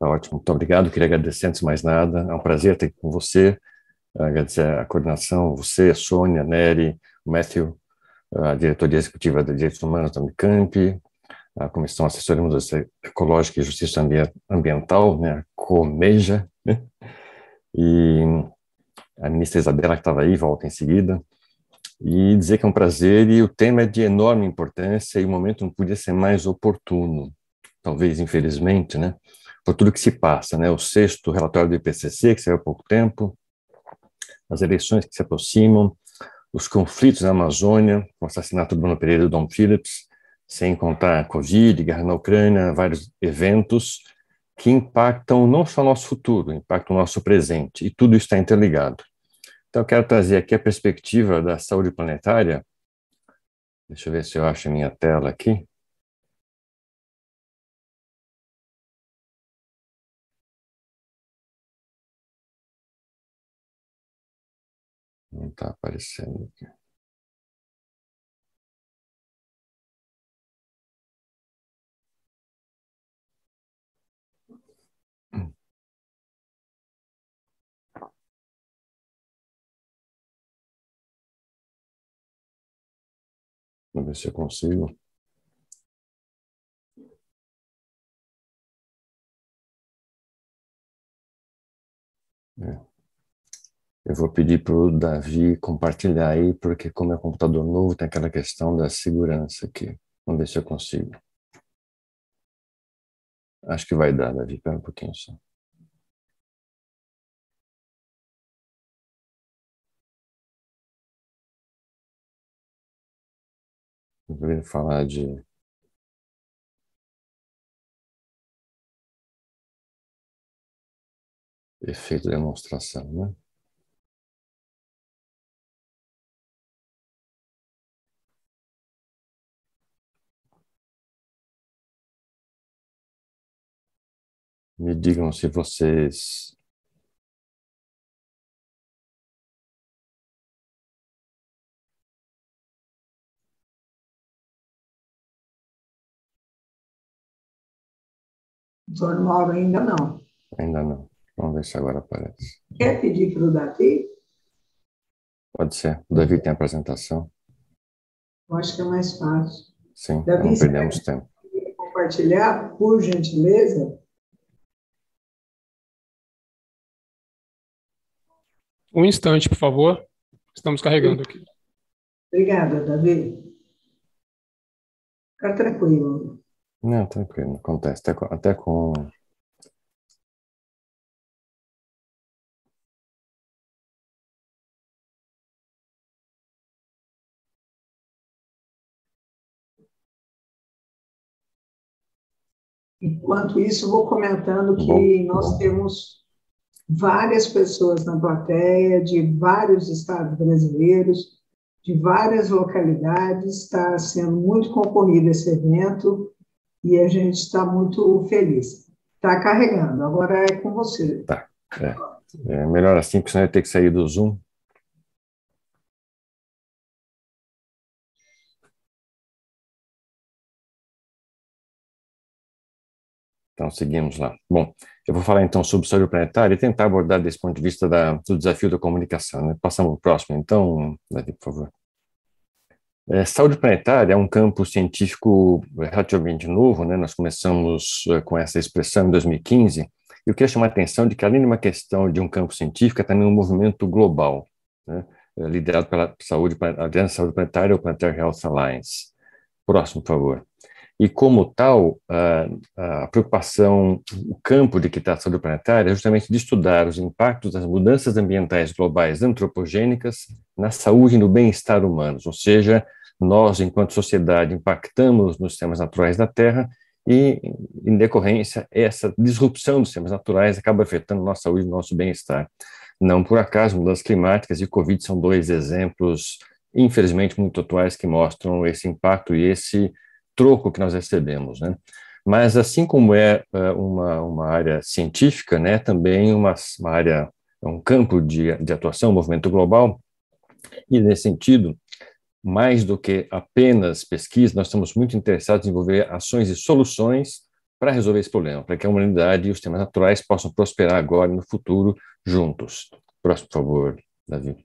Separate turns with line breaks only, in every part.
Tá ótimo, muito obrigado. Queria agradecer antes de mais nada. É um prazer estar aqui com você. Agradecer a coordenação, você, a Sônia, a Nery, o Matthew, a diretoria executiva de Direitos Humanos da Unicamp, a Comissão Assessora de Mudança Ecológica e Justiça Ambiental, né, a COMEJA, né, e a ministra Isabela, que estava aí, volta em seguida, e dizer que é um prazer, e o tema é de enorme importância, e o momento não podia ser mais oportuno, talvez, infelizmente, né, por tudo que se passa, né, o 6º relatório do IPCC, que saiu há pouco tempo, as eleições que se aproximam, os conflitos na Amazônia, o assassinato do Bruno Pereira e do Dom Phillips, sem contar a Covid, guerra na Ucrânia, vários eventos que impactam não só o nosso futuro, impactam o nosso presente, e tudo está interligado. Então, eu quero trazer aqui a perspectiva da saúde planetária. Deixa eu ver se eu acho a minha tela aqui. Não está aparecendo aqui. Vamos ver se eu consigo. Eu vou pedir para o Davi compartilhar aí, porque como é um computador novo, tem aquela questão da segurança aqui. Vamos ver se eu consigo. Acho que vai dar, Davi. Espera um pouquinho só. Eu vou falar de efeito de demonstração, né? Me digam se vocês...
Doutor Mauro, ainda não.
Ainda não. Vamos ver se agora aparece.
Quer pedir para o Davi?
Pode ser. O Davi tem a apresentação.
Eu acho que é mais fácil.
Sim,
Davi,
não perdemos tempo.
quer compartilhar, por gentileza?
Um instante, por favor. Estamos carregando aqui.
Obrigada, Davi. Fica tranquilo.
Não, tranquilo, acontece. Até com...
Enquanto isso, vou comentando que nós temos várias pessoas na plateia, de vários estados brasileiros, de várias localidades. Está sendo muito concorrido esse evento e a gente está muito feliz. Está carregando, agora é com você.
Tá, é melhor assim, porque senão eu ia ter que sair do Zoom. Então, seguimos lá. Bom, eu vou falar então sobre saúde planetária e tentar abordar desse ponto de vista do desafio da comunicação, né? Passamos para o próximo, então, Davi, por favor. Saúde planetária é um campo científico relativamente novo, né? Nós começamos com essa expressão em 2015, e eu queria chamar a atenção de que, além de uma questão de um campo científico, é também um movimento global, né? Liderado pela Aliança Saúde Planetária, ou Planetary Health Alliance. Próximo, por favor. E, como tal, a preocupação, o campo de que está a saúde planetária é justamente de estudar os impactos das mudanças ambientais globais antropogênicas na saúde e no bem-estar humanos, ou seja, nós, enquanto sociedade, impactamos nos sistemas naturais da Terra e, em decorrência, essa disrupção dos sistemas naturais acaba afetando nossa saúde e nosso bem-estar. Não por acaso, mudanças climáticas e Covid são dois exemplos, infelizmente, muito atuais que mostram esse impacto e esse troco que nós recebemos, né? Mas, assim como é uma área científica, né, também uma área, um campo de atuação, um movimento global, e nesse sentido, mais do que apenas pesquisa, nós estamos muito interessados em desenvolver ações e soluções para resolver esse problema, para que a humanidade e os sistemas naturais possam prosperar agora e no futuro juntos. Próximo, por favor, Davi.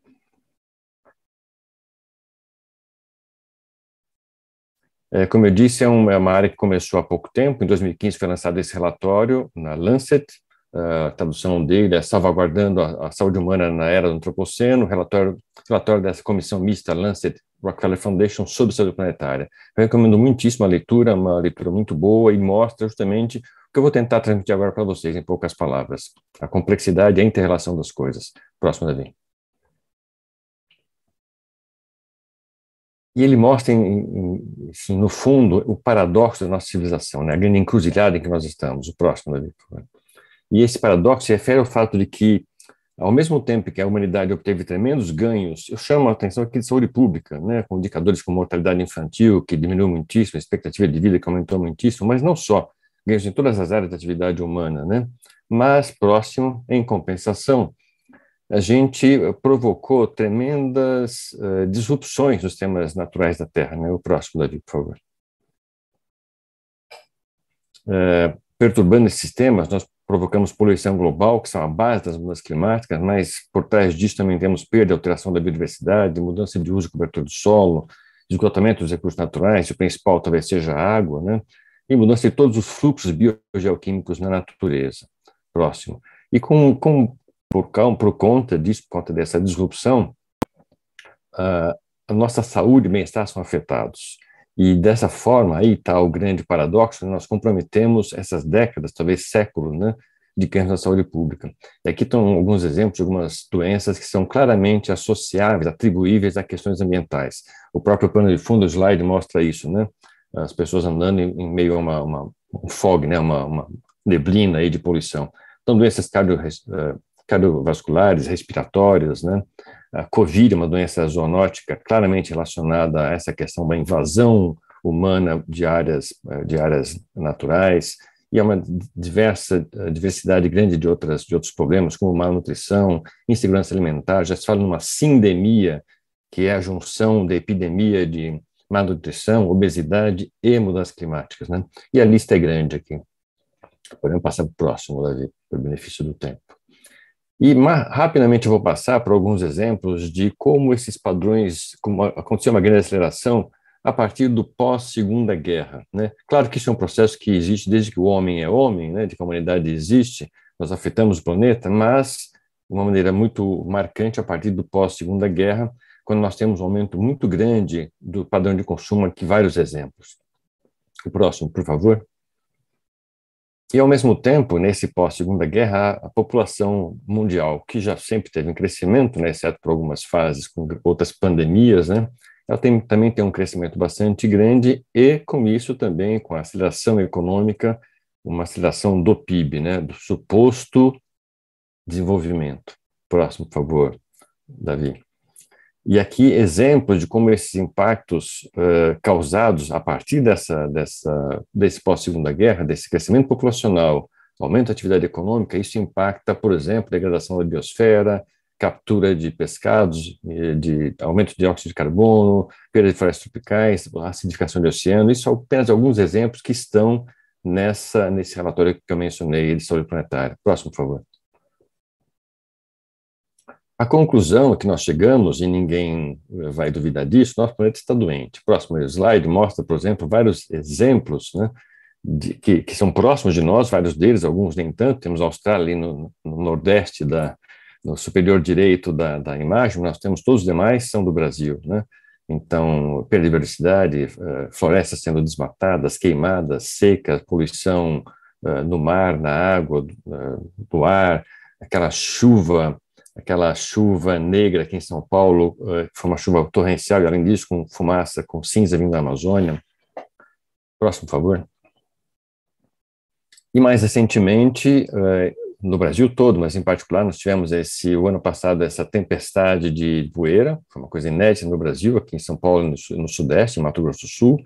Como eu disse, é uma área que começou há pouco tempo. Em 2015 foi lançado esse relatório na Lancet. A tradução dele é Salvaguardando a Saúde Humana na Era do Antropoceno, relatório dessa comissão mista Lancet Rockefeller Foundation sobre saúde planetária. Eu recomendo muitíssimo a leitura, uma leitura muito boa e mostra justamente o que eu vou tentar transmitir agora para vocês em poucas palavras. A complexidade e a inter-relação das coisas. Próximo, Davi. E ele mostra, assim, no fundo, o paradoxo da nossa civilização, né? A grande encruzilhada em que nós estamos. O próximo, Davi, por favor. E esse paradoxo se refere ao fato de que, ao mesmo tempo que a humanidade obteve tremendos ganhos, eu chamo a atenção aqui de saúde pública, né? Com indicadores como mortalidade infantil, que diminuiu muitíssimo, a expectativa de vida que aumentou muitíssimo, mas não só, ganhos em todas as áreas da atividade humana, né? Mas, próximo, em compensação, a gente provocou tremendas disrupções nos sistemas naturais da Terra, né? O próximo, Davi, por favor. Perturbando esses sistemas, nós provocamos poluição global, que são a base das mudanças climáticas, mas por trás disso também temos perda e alteração da biodiversidade, mudança de uso e cobertura do solo, esgotamento dos recursos naturais, o principal talvez seja a água, né? E mudança de todos os fluxos biogeoquímicos na natureza. Próximo. E por conta disso, por conta dessa disrupção, a nossa saúde e bem-estar são afetados. E dessa forma, aí está o grande paradoxo, nós comprometemos essas décadas, talvez séculos, né, de ganhos na saúde pública. E aqui estão alguns exemplos de algumas doenças que são claramente associáveis, atribuíveis a questões ambientais. O próprio pano de fundo do slide mostra isso, né? As pessoas andando em meio a um fog, né, uma neblina aí de poluição. Então, doenças cardiovasculares, respiratórias, né? A Covid, uma doença zoonótica claramente relacionada a essa questão da invasão humana de áreas naturais, e há uma diversidade grande de outros problemas, como malnutrição, insegurança alimentar. Já se fala numa sindemia, que é a junção da epidemia de malnutrição, obesidade e mudanças climáticas, né? E a lista é grande aqui. Podemos passar para o próximo, Davi, por benefício do tempo. E rapidamente eu vou passar por alguns exemplos de como esses padrões, como aconteceu uma grande aceleração a partir do pós-Segunda Guerra, né? Claro que isso é um processo que existe desde que o homem é homem, né? De que a humanidade existe, nós afetamos o planeta, mas de uma maneira muito marcante a partir do pós-Segunda Guerra, quando nós temos um aumento muito grande do padrão de consumo, aqui vários exemplos. O próximo, por favor. E, ao mesmo tempo, nesse pós-Segunda Guerra, a população mundial, que já sempre teve um crescimento, né, exceto por algumas fases com outras pandemias, né, ela também tem um crescimento bastante grande e, com isso, também com a aceleração econômica, uma aceleração do PIB, né, do suposto desenvolvimento. Próximo, por favor, Davi. E aqui exemplos de como esses impactos causados a partir desse pós-Segunda Guerra, desse crescimento populacional, aumento da atividade econômica, isso impacta, por exemplo, a degradação da biosfera, captura de pescados, de aumento de dióxido de carbono, perda de florestas tropicais, acidificação do oceano. Isso são apenas alguns exemplos que estão nesse relatório que eu mencionei de saúde planetária. Próximo, por favor. A conclusão que nós chegamos, e ninguém vai duvidar disso, nosso planeta está doente. O próximo slide mostra, por exemplo, vários exemplos, né, que são próximos de nós, vários deles, alguns nem tanto. Temos a Austrália ali no nordeste, no superior direito da imagem, nós temos todos os demais, são do Brasil, né? Então, perda de biodiversidade, florestas sendo desmatadas, queimadas, secas, poluição no mar, na água, do ar, aquela chuva negra aqui em São Paulo, foi uma chuva torrencial, e além disso, com fumaça, com cinza vindo da Amazônia. Próximo, por favor. E mais recentemente, no Brasil todo, mas em particular, nós tivemos o ano passado essa tempestade de poeira, foi uma coisa inédita no Brasil, aqui em São Paulo, no Sudeste, em Mato Grosso do Sul.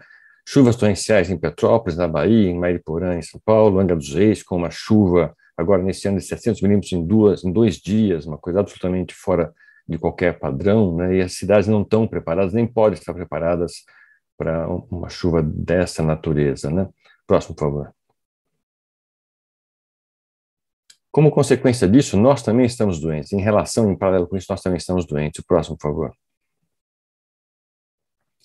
Chuvas torrenciais em Petrópolis, na Bahia, em Mariporã, em São Paulo, Angra dos Reis, com uma chuva agora nesse ano de 700 milímetros em 2 dias, uma coisa absolutamente fora de qualquer padrão, né? E as cidades não estão preparadas, nem podem estar preparadas para uma chuva dessa natureza, né? Próximo, por favor. Como consequência disso, nós também estamos doentes. Em relação, em paralelo com isso, nós também estamos doentes. O próximo, por favor.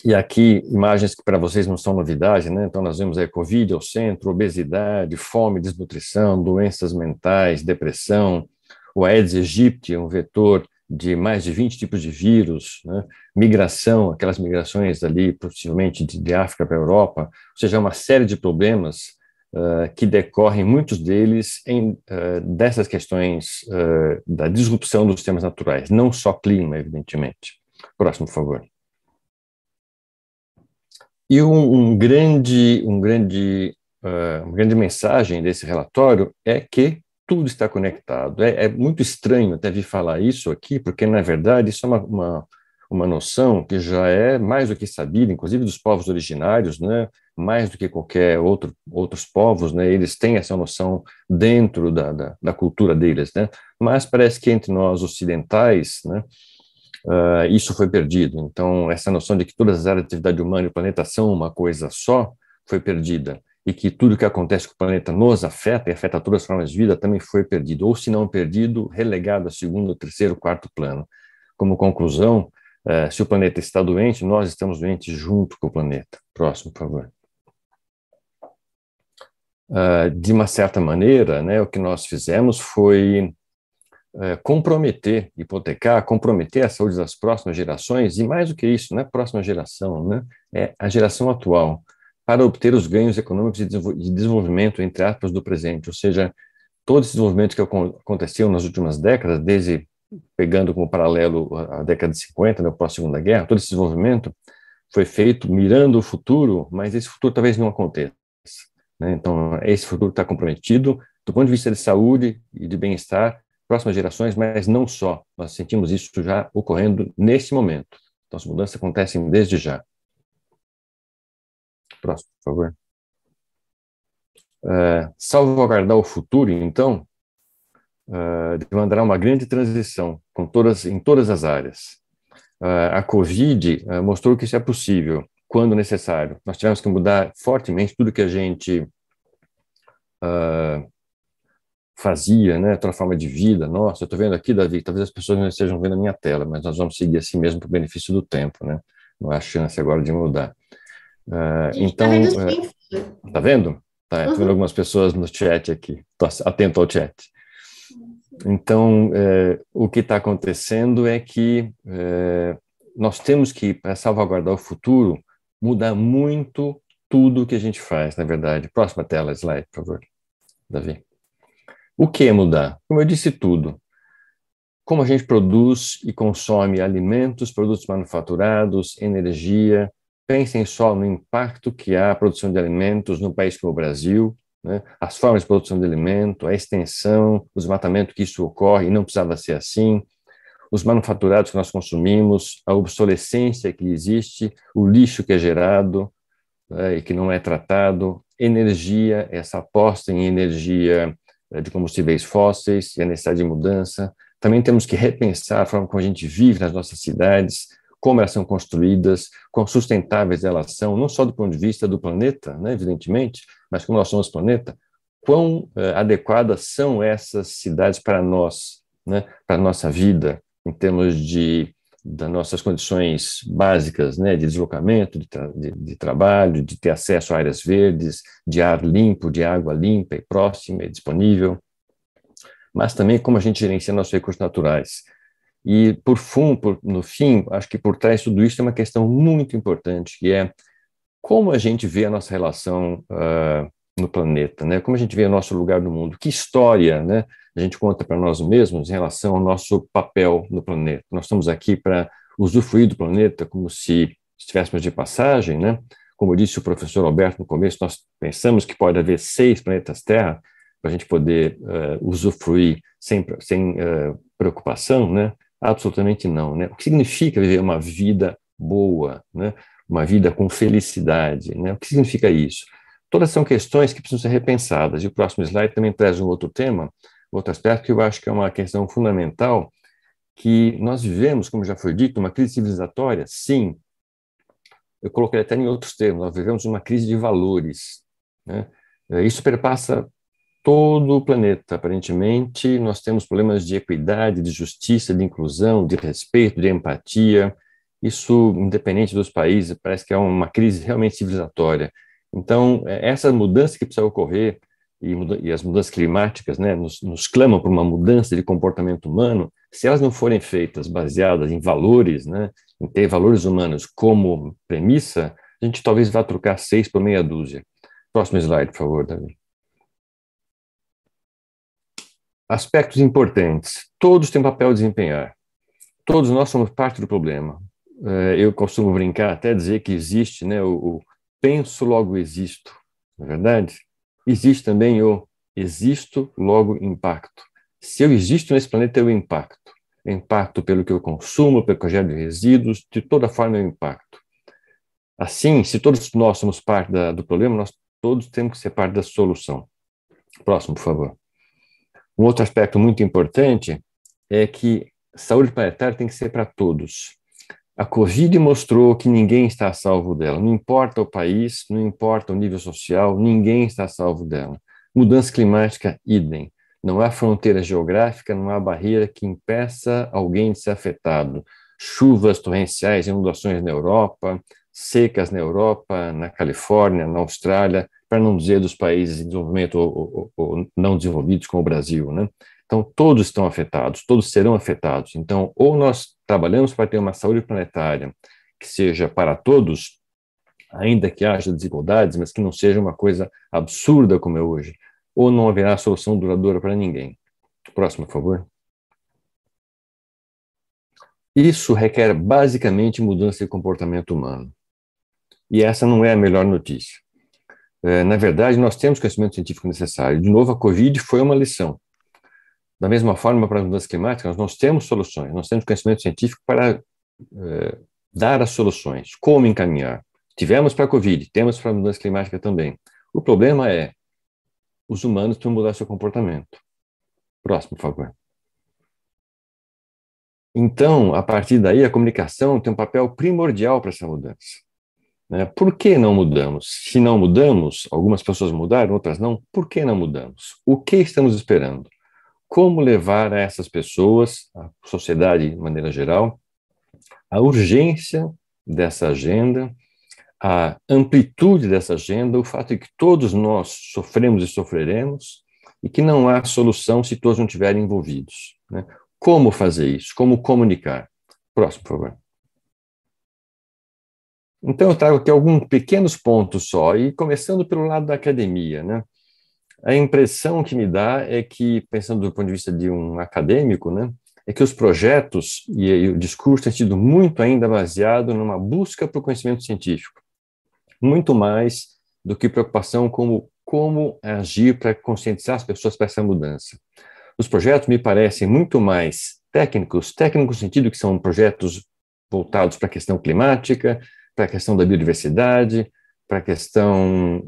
E aqui, imagens que para vocês não são novidade, né? Então, nós vemos aí Covid ao centro, obesidade, fome, desnutrição, doenças mentais, depressão, o Aedes aegypti, um vetor de mais de 20 tipos de vírus, né? Migração, aquelas migrações ali, possivelmente de África para a Europa, ou seja, uma série de problemas que decorrem, muitos deles, dessas questões da disrupção dos sistemas naturais, não só clima, evidentemente. Próximo, por favor. E uma grande mensagem desse relatório é que tudo está conectado. É muito estranho até vir falar isso aqui, porque, na verdade, isso é uma noção que já é mais do que sabida, inclusive dos povos originários, né? Mais do que qualquer outros povos, né? Eles têm essa noção dentro da cultura deles, né? Mas parece que entre nós ocidentais, né? Isso foi perdido. Então, essa noção de que todas as áreas de atividade humana e o planeta são uma coisa só foi perdida. E que tudo que acontece com o planeta nos afeta, e afeta todas as formas de vida, também foi perdido. Ou, se não perdido, relegado a segundo, terceiro, quarto plano. Como conclusão, se o planeta está doente, nós estamos doentes junto com o planeta. Próximo, por favor. De uma certa maneira, né, o que nós fizemos foi comprometer a saúde das próximas gerações, e mais do que isso, não é a próxima geração, né? É a geração atual, para obter os ganhos econômicos e de desenvolvimento, entre aspas, do presente, ou seja, todo esse desenvolvimento que aconteceu nas últimas décadas, desde pegando como paralelo a década de 50, né, pós-Segunda Guerra, todo esse desenvolvimento foi feito mirando o futuro, mas esse futuro talvez não aconteça, né? Então, esse futuro está comprometido do ponto de vista de saúde e de bem-estar, próximas gerações, mas não só. Nós sentimos isso já ocorrendo nesse momento. Então, as mudanças acontecem desde já. Próximo, por favor. Salvaguardar o futuro, então, demandará uma grande transição em todas as áreas. A Covid mostrou que isso é possível, quando necessário. Nós tivemos que mudar fortemente tudo que a gente fazia, né, toda forma de vida. Nossa, eu estou vendo aqui, Davi, talvez as pessoas não estejam vendo a minha tela, mas nós vamos seguir assim mesmo para o benefício do tempo, né? Não há chance agora de mudar. Então, tá vendo? Tá, tô vendo algumas pessoas no chat aqui, estou atento ao chat. Então, o que está acontecendo é que nós temos que, para salvaguardar o futuro, mudar muito tudo o que a gente faz, na verdade. Próxima tela, slide, por favor, Davi. O que é mudar? Como eu disse, tudo. Como a gente produz e consome alimentos, produtos manufaturados, energia. Pensem só no impacto que há a produção de alimentos num país como o Brasil, né? As formas de produção de alimento, a extensão, o desmatamento que isso ocorre, e não precisava ser assim, os manufaturados que nós consumimos, a obsolescência que existe, o lixo que é gerado, e que não é tratado, energia, essa aposta em energia de combustíveis fósseis e a necessidade de mudança. Também temos que repensar a forma como a gente vive nas nossas cidades, como elas são construídas, quão sustentáveis elas são, não só do ponto de vista do planeta, né, evidentemente, mas como nós somos planeta, quão adequadas são essas cidades para nós, né, para a nossa vida, em termos das nossas condições básicas, né, de deslocamento, de trabalho, de ter acesso a áreas verdes, de ar limpo, de água limpa e próxima e disponível, mas também como a gente gerencia nossos recursos naturais. E, no fim, acho que por trás de tudo isso é uma questão muito importante, que é como a gente vê a nossa relação no planeta, né? Como a gente vê o nosso lugar no mundo, que história, né, a gente conta para nós mesmos em relação ao nosso papel no planeta. Nós estamos aqui para usufruir do planeta como se estivéssemos de passagem, né? Como disse o professor Alberto no começo, nós pensamos que pode haver 6 planetas Terra para a gente poder usufruir sem preocupação, né? Absolutamente não, né? O que significa viver uma vida boa, né? Uma vida com felicidade, né? O que significa isso? Todas são questões que precisam ser repensadas, e o próximo slide também traz um outro tema, outro aspecto que eu acho que é uma questão fundamental, que nós vivemos, como já foi dito, uma crise civilizatória, sim, eu coloquei até em outros termos, nós vivemos uma crise de valores, né? Isso perpassa todo o planeta. Aparentemente, nós temos problemas de equidade, de justiça, de inclusão, de respeito, de empatia. Isso, independente dos países, parece que é uma crise realmente civilizatória. Então, essa mudança que precisa ocorrer, e as mudanças climáticas, né, nos clamam por uma mudança de comportamento humano. Se elas não forem feitas baseadas em valores, né, em ter valores humanos como premissa, a gente talvez vá trocar 6 por meia dúzia. Próximo slide, por favor, Davi. Aspectos importantes. Todos têm papel a desempenhar. Todos nós somos parte do problema. Eu costumo brincar, até dizer que existe, né, o penso, logo existo. Não é verdade? Existe também o existo, logo impacto. Se eu existo nesse planeta, eu impacto. Eu impacto pelo que eu consumo, pelo que eu gero de resíduos, de toda forma eu impacto. Assim, se todos nós somos parte do problema, nós todos temos que ser parte da solução. Próximo, por favor. Um outro aspecto muito importante é que saúde planetária tem que ser para todos. A Covid mostrou que ninguém está a salvo dela. Não importa o país, não importa o nível social, ninguém está a salvo dela. Mudança climática, idem. Não há fronteira geográfica, não há barreira que impeça alguém de ser afetado. Chuvas torrenciais, inundações na Europa, secas na Europa, na Califórnia, na Austrália, para não dizer dos países em desenvolvimento ou não desenvolvidos como o Brasil, né? Então, todos estão afetados, todos serão afetados. Então, ou nós trabalhamos para ter uma saúde planetária que seja para todos, ainda que haja desigualdades, mas que não seja uma coisa absurda como é hoje, ou não haverá solução duradoura para ninguém. Próximo, por favor. Isso requer basicamente mudança de comportamento humano. E essa não é a melhor notícia. Na verdade, nós temos conhecimento científico necessário. De novo, a Covid foi uma lição. Da mesma forma, para as mudanças climáticas, nós temos soluções, nós temos conhecimento científico para dar as soluções, como encaminhar. Tivemos para a Covid, temos para a mudança climática também. O problema é, os humanos precisam mudar seu comportamento. Próximo, por favor. Então, a partir daí, a comunicação tem um papel primordial para essa mudança. Por que não mudamos? Se não mudamos, algumas pessoas mudaram, outras não, por que não mudamos? O que estamos esperando? Como levar a essas pessoas, a sociedade de maneira geral, a urgência dessa agenda, a amplitude dessa agenda, o fato de que todos nós sofremos e sofreremos e que não há solução se todos não estiverem envolvidos. Né? Como fazer isso? Como comunicar? Próximo, por favor. Então, eu trago aqui alguns pequenos pontos só, e começando pelo lado da academia, né? A impressão que me dá é que, pensando do ponto de vista de um acadêmico, né, é que os projetos e o discurso têm sido muito ainda baseado numa busca por conhecimento científico, muito mais do que preocupação como agir para conscientizar as pessoas para essa mudança. Os projetos me parecem muito mais técnicos no sentido que são projetos voltados para a questão climática, para a questão da biodiversidade, para a questão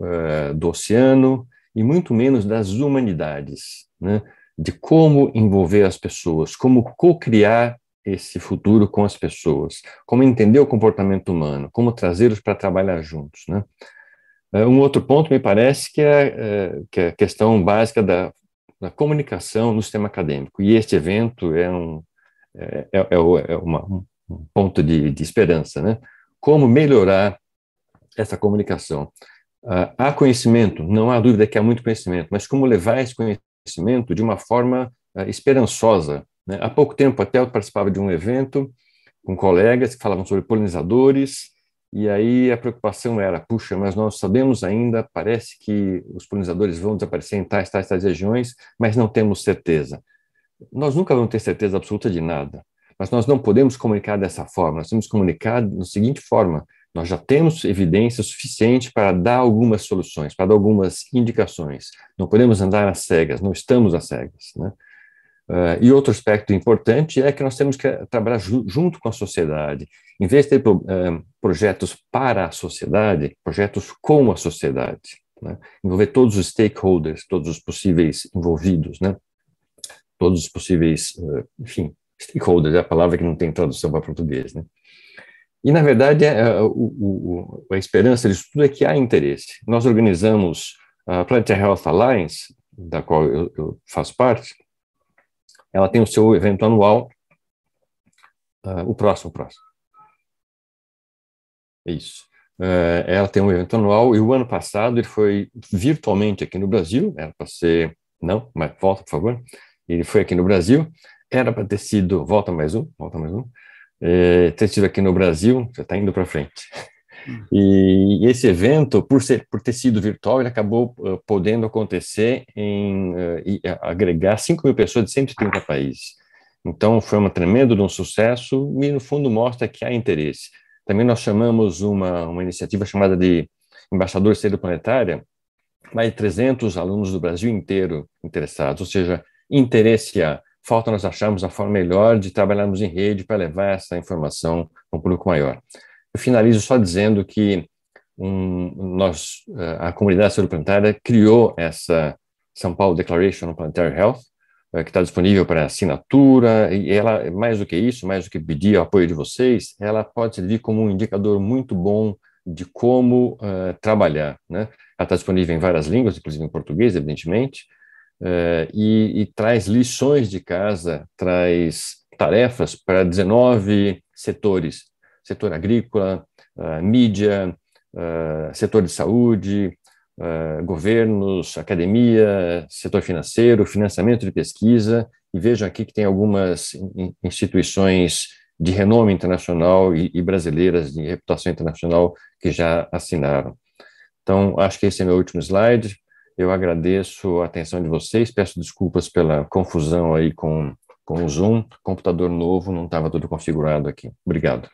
do oceano, e muito menos das humanidades, né? De como envolver as pessoas, como co-criar esse futuro com as pessoas, como entender o comportamento humano, como trazê-los para trabalhar juntos, né? Um outro ponto me parece que é a questão básica da comunicação no sistema acadêmico, e este evento é um ponto de esperança, né? Como melhorar essa comunicação. Há conhecimento, não há dúvida que há muito conhecimento, mas como levar esse conhecimento de uma forma esperançosa, né? Há pouco tempo até eu participava de um evento com colegas que falavam sobre polinizadores, e aí a preocupação era, puxa, mas nós sabemos ainda, parece que os polinizadores vão desaparecer em tais regiões, mas não temos certeza. Nós nunca vamos ter certeza absoluta de nada, mas nós não podemos comunicar dessa forma, nós temos que comunicar da seguinte forma: nós já temos evidência suficiente para dar algumas soluções, para dar algumas indicações. Não podemos andar às cegas, não estamos às cegas, né? E outro aspecto importante é que nós temos que trabalhar junto com a sociedade. Em vez de ter projetos para a sociedade, projetos com a sociedade, né? Envolver todos os stakeholders, todos os possíveis envolvidos, né? Todos os possíveis, enfim, stakeholders é a palavra que não tem tradução para português, né? E, na verdade, a esperança disso tudo é que há interesse. Nós organizamos a Planetary Health Alliance, da qual eu faço parte, ela tem o seu evento anual, o próximo. Isso. Ela tem um evento anual e o ano passado ele foi virtualmente aqui no Brasil, era para ser, não, mas volta, por favor. Ele foi aqui no Brasil, era para ter sido, volta mais um, ter sido aqui no Brasil, já está indo para frente. E esse evento, por ter sido virtual, ele acabou podendo acontecer e agregar 5.000 pessoas de 130 países. Então, foi um tremendo sucesso e, no fundo, mostra que há interesse. Também nós chamamos uma iniciativa chamada de Embaixador Estrela Planetária, mais de 300 alunos do Brasil inteiro interessados, ou seja, interesse há. Falta nós acharmos a forma melhor de trabalharmos em rede para levar essa informação a um público maior. Eu finalizo só dizendo que a comunidade cerebroplanetária criou essa São Paulo Declaration on Planetary Health, que está disponível para assinatura, e ela, mais do que isso, mais do que pedir o apoio de vocês, ela pode servir como um indicador muito bom de como trabalhar, né? Ela está disponível em várias línguas, inclusive em português, evidentemente, e traz lições de casa, traz tarefas para 19 setores, setor agrícola, mídia, setor de saúde, governos, academia, setor financeiro, financiamento de pesquisa, e vejam aqui que tem algumas instituições de renome internacional e brasileiras de reputação internacional que já assinaram. Então, acho que esse é meu último slide. Eu agradeço a atenção de vocês, peço desculpas pela confusão aí com o Zoom, computador novo, não estava tudo configurado aqui. Obrigado.